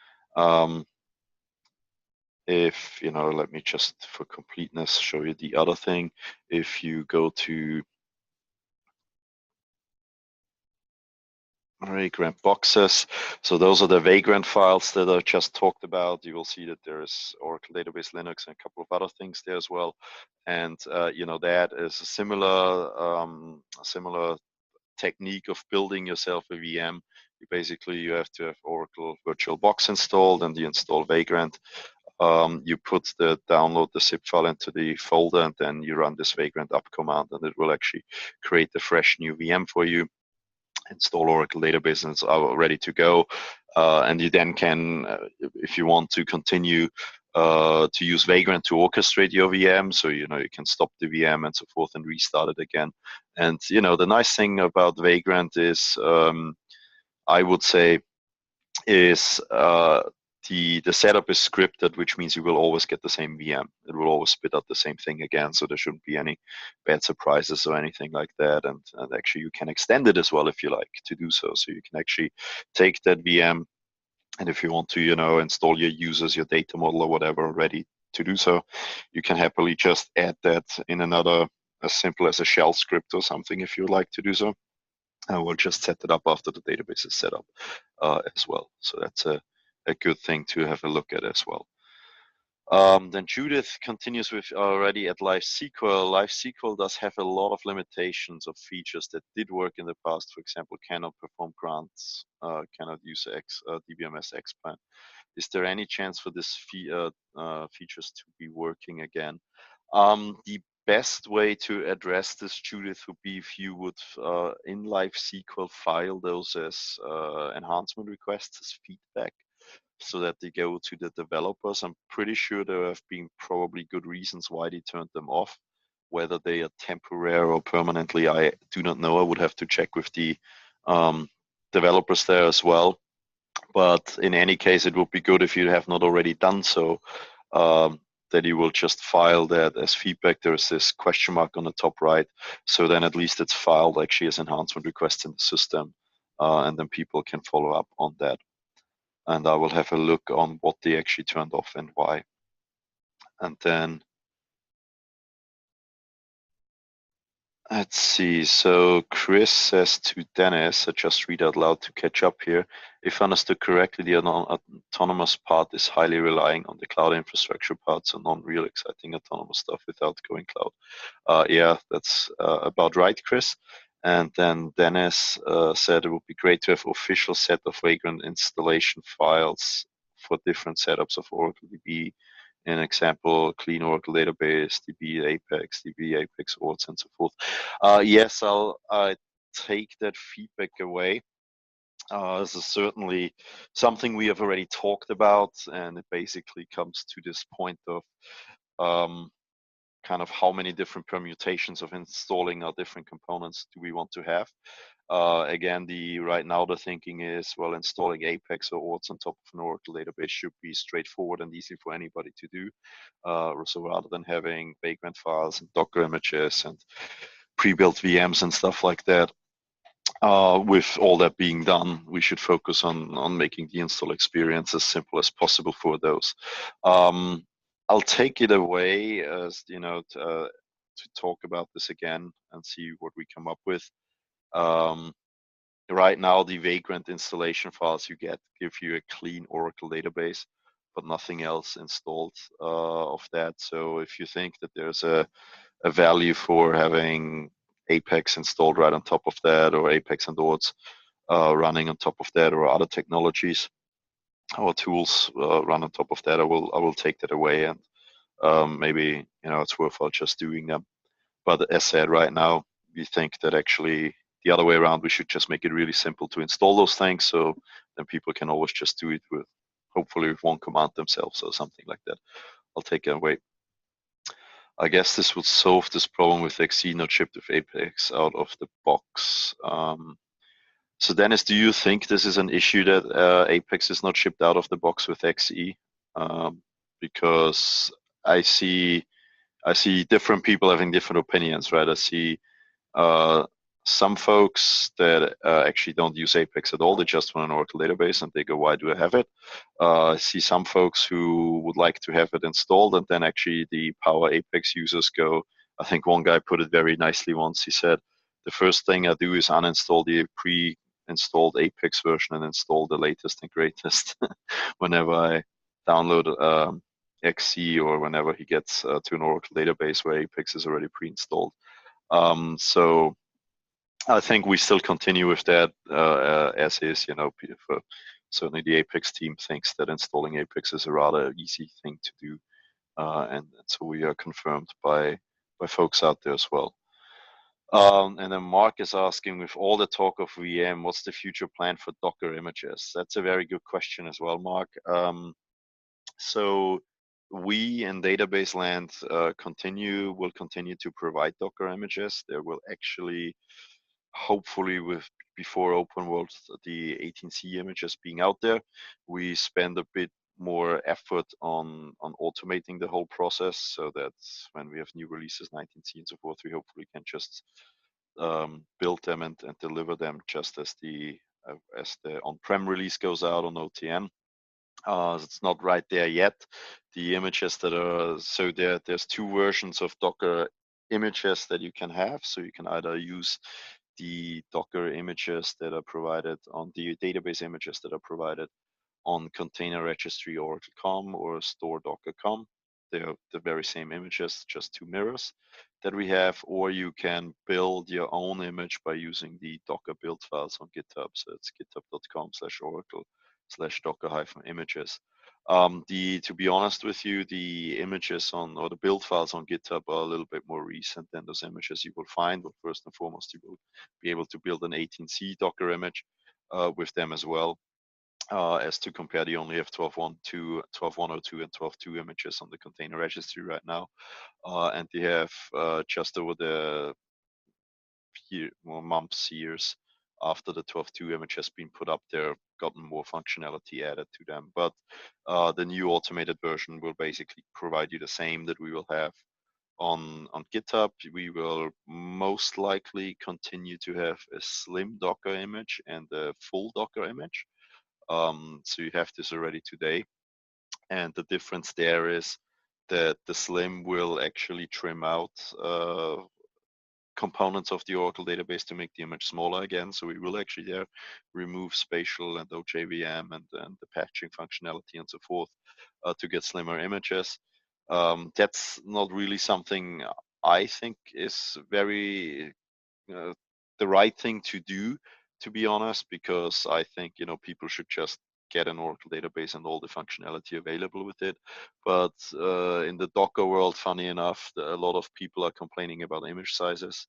if let me just for completeness show you the other thing. If you go to Vagrant boxes. So those are the Vagrant files that I just talked about. You will see that there is Oracle Database Linux and a couple of other things there as well. And that is a similar technique of building yourself a VM. You have to have Oracle VirtualBox installed, and you install Vagrant. You download the zip file into the folder, and then you run this Vagrant up command, and it will actually create a fresh new VM for you. Install Oracle database, and it's ready to go. And you then can, if you want to continue to use Vagrant to orchestrate your VM, so you can stop the VM and so forth and restart it again. And the nice thing about Vagrant is, I would say, is the setup is scripted, which means you will always get the same VM. It will always spit out the same thing again, so there shouldn't be any bad surprises or anything like that. And actually, you can extend it as well if you like to do so. So you can actually take that VM, and if you want to, install your users, your data model, or whatever ready to do so, you can happily just add that in another, as simple as a shell script or something, if you would like to do so. And we'll just set it up after the database is set up as well. So that's a good thing to have a look at as well. Then Judith continues with already at lifecycle. Lifecycle does have a lot of limitations of features that did work in the past. For example, cannot perform grants, cannot use DBMS explant. Is there any chance for this features to be working again? The best way to address this, Judith, would be if you would in lifecycle file those as enhancement requests as feedback, so that they go to the developers. I'm pretty sure there have been probably good reasons why they turned them off. Whether they are temporary or permanently, I do not know. I would have to check with the um, developers there as well. But in any case, it would be good if you have not already done so, that you will just file that as feedback. There's this question mark on the top right. So then at least it's filed actually as enhancement requests in the system. And then people can follow up on that. And I will have a look on what they actually turned off and why. And then let's see. So Chris says to Dennis, I just read out loud to catch up here. If understood correctly, the autonomous part is highly relying on the cloud infrastructure part, so non-real exciting autonomous stuff without going cloud. Yeah, that's about right, Chris. And then Dennis said it would be great to have official set of Vagrant installation files for different setups of Oracle DB. An example, clean Oracle database, DB Apex, DB Apex Orts, and so forth. Yes, I'll take that feedback away. This is certainly something we have already talked about, and it basically comes to this point of um, kind of how many different permutations of installing our different components do we want to have. Again, right now the thinking is, well, installing Apex or Orts on top of an Oracle database should be straightforward and easy for anybody to do. So rather than having vagrant files and Docker images and pre-built VMs and stuff like that, with all that being done, we should focus on making the install experience as simple as possible for those. I'll take it away as to talk about this again and see what we come up with. Right now, the Vagrant installation files you get give you a clean Oracle database, but nothing else installed of that. So if you think that there's a value for having Apex installed right on top of that, or Apex and Orts running on top of that, or other technologies or tools run on top of that, I will take that away, and maybe it's worthwhile just doing them. But as said, right now we think that actually the other way around, we should just make it really simple to install those things, so then people can always just do it with hopefully with one command themselves or something like that. I'll take it away. I guess this would solve this problem with XE not shipped with Apex out of the box. So Dennis, do you think this is an issue that Apex is not shipped out of the box with XE? Because I see different people having different opinions, right? I see uh, some folks that actually don't use Apex at all. They just want an Oracle database and they go, why do I have it? I see some folks who would like to have it installed, and then actually the Power Apex users go, I think one guy put it very nicely once. He said, the first thing I do is uninstall the pre-installed Apex version and install the latest and greatest whenever I download XC, or whenever he gets to an Oracle database where Apex is already pre-installed. So I think we still continue with that as is. Certainly the Apex team thinks that installing Apex is a rather easy thing to do, and so we are confirmed by folks out there as well. And then Mark is asking, with all the talk of VM, what's the future plan for Docker images? That's a very good question as well, Mark. So we in database land will continue to provide Docker images. There will actually, hopefully, before open world, the 18c images being out there, we spend a bit more effort on automating the whole process, so that when we have new releases, 19c and so forth, we hopefully can just build them and deliver them just as the on-prem release goes out on OTN. It's not right there yet. The images that are, so there's two versions of Docker images that you can have. So you can either use the Docker images that are provided on the database images that are provided on container registry oracle.com or store.docker.com. They're the very same images, just two mirrors that we have, or you can build your own image by using the Docker build files on GitHub. So it's github.com/oracle/docker-images. To be honest with you, the images on, or the build files on GitHub are a little bit more recent than those images you will find. But first and foremost, you will be able to build an 18C Docker image with them as well. As to compare, they only have 12.102 and 12.2 images on the container registry right now. And they have just over the months, years after the 12.2 image has been put up there, gotten more functionality added to them. But the new automated version will basically provide you the same that we will have on GitHub. We will most likely continue to have a slim Docker image and a full Docker image. So you have this already today. And the difference there is that the slim will actually trim out components of the Oracle database to make the image smaller again. So we will actually there remove spatial and OJVM and the patching functionality and so forth to get slimmer images. That's not really something I think is very the right thing to do, to be honest, because I think people should just get an Oracle database and all the functionality available with it. But in the Docker world, funny enough, a lot of people are complaining about image sizes.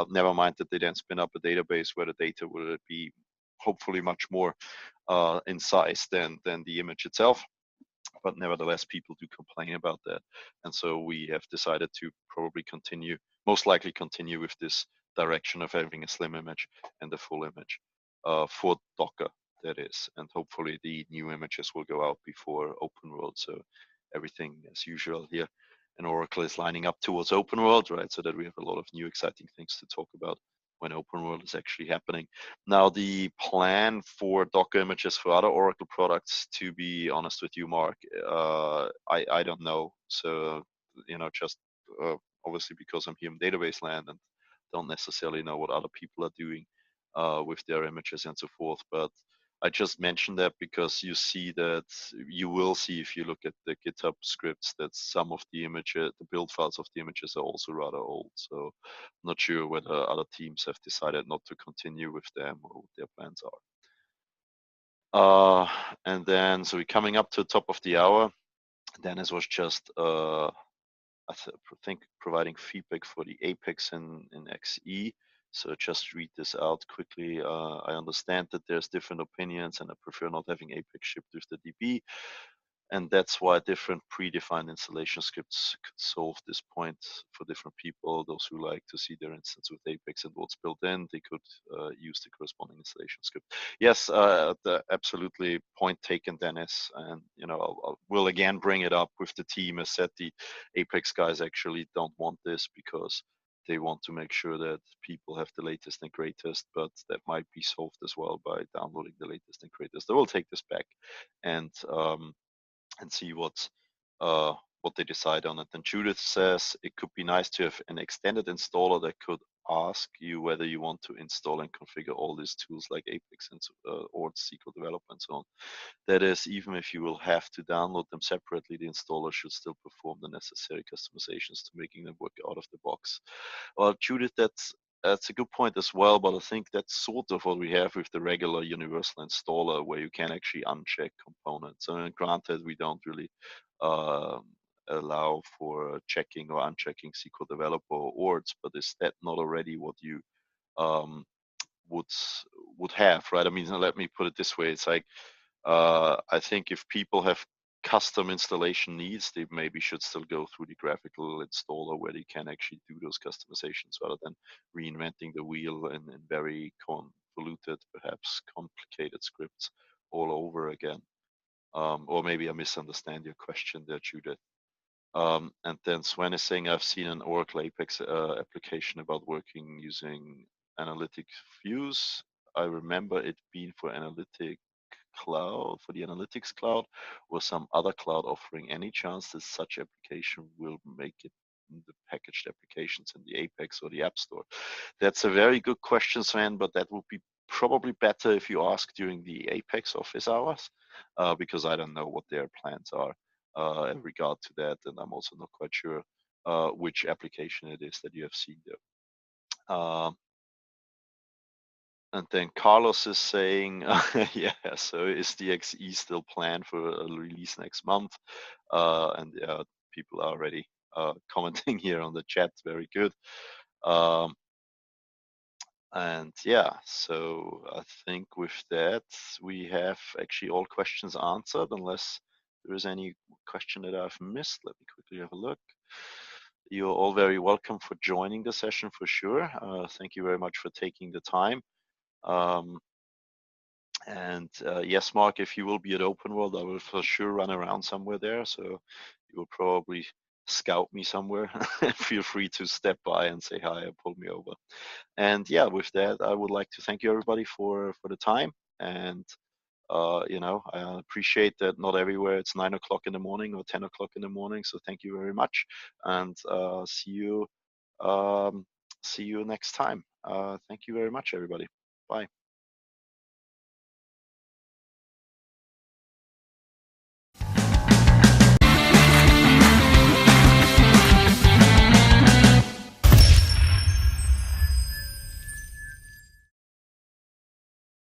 Never mind that they then spin up a database where the data will be hopefully much more in size than the image itself. But nevertheless, people do complain about that. And so we have decided to probably most likely continue with this direction of having a slim image and a full image for Docker, that is. And hopefully the new images will go out before open world. So everything as usual here. And Oracle is lining up towards open world, right? So that we have a lot of new exciting things to talk about when open world is actually happening. Now, the plan for Docker images for other Oracle products, to be honest with you, Mark, I don't know. So, just obviously because I'm here in database land and don't necessarily know what other people are doing with their images and so forth. But I just mentioned that because you will see if you look at the GitHub scripts that some of the build files of the images are also rather old. So I'm not sure whether other teams have decided not to continue with them or what their plans are. And then, so we're coming up to the top of the hour. Dennis was just, I think, providing feedback for the Apex in XE. So just read this out quickly. I understand that there's different opinions and I prefer not having Apex shipped with the DB. And that's why different predefined installation scripts could solve this point for different people. Those who like to see their instance with Apex and what's built in, they could use the corresponding installation script. Yes, absolutely point taken, Dennis. And we'll again bring it up with the team. As said, the Apex guys actually don't want this because they want to make sure that people have the latest and greatest, but that might be solved as well by downloading the latest and greatest. So we'll take this back and see what they decide on it. And Judith says it could be nice to have an extended installer that could ask you whether you want to install and configure all these tools like Apex and or SQL developer and so on. That is, even if you will have to download them separately, the installer should still perform the necessary customizations to making them work out of the box. Well, Judith, that's a good point as well, but I think that's sort of what we have with the regular universal installer, where you can actually uncheck components. And granted, we don't really allow for checking or unchecking SQL developer or ORDs, but is that not already what you would have, right? I mean, let me put it this way: it's like I think if people have custom installation needs, they maybe should still go through the graphical installer where they can actually do those customizations rather than reinventing the wheel in very convoluted, perhaps complicated scripts all over again. Or maybe I misunderstand your question there, Judith. And then Sven is saying, I've seen an Oracle Apex application about working using analytic views. I remember it being for analytic cloud, for the analytics cloud, or some other cloud offering. Any chance that such application will make it in the packaged applications in the Apex or the App Store? That's a very good question, Sven, but that would be probably better if you ask during the Apex office hours, because I don't know what their plans are in regard to that, and I'm also not quite sure which application it is that you have seen there. And then Carlos is saying, yeah, so is the XE still planned for a release next month? And people are already commenting here on the chat. Very good. And yeah, so I think with that, we have actually all questions answered, unless there is any question that I've missed. Let me quickly have a look. You're all very welcome for joining the session for sure. Thank you very much for taking the time. And yes, Mark, if you will be at Open World, I will for sure run around somewhere there. So you will probably scout me somewhere. Feel free to step by and say hi or pull me over. And yeah, with that, I would like to thank you everybody for the time. And you know, I appreciate that not everywhere it's 9 o'clock in the morning or 10 o'clock in the morning. So thank you very much, and see you next time. Thank you very much, everybody. Bye.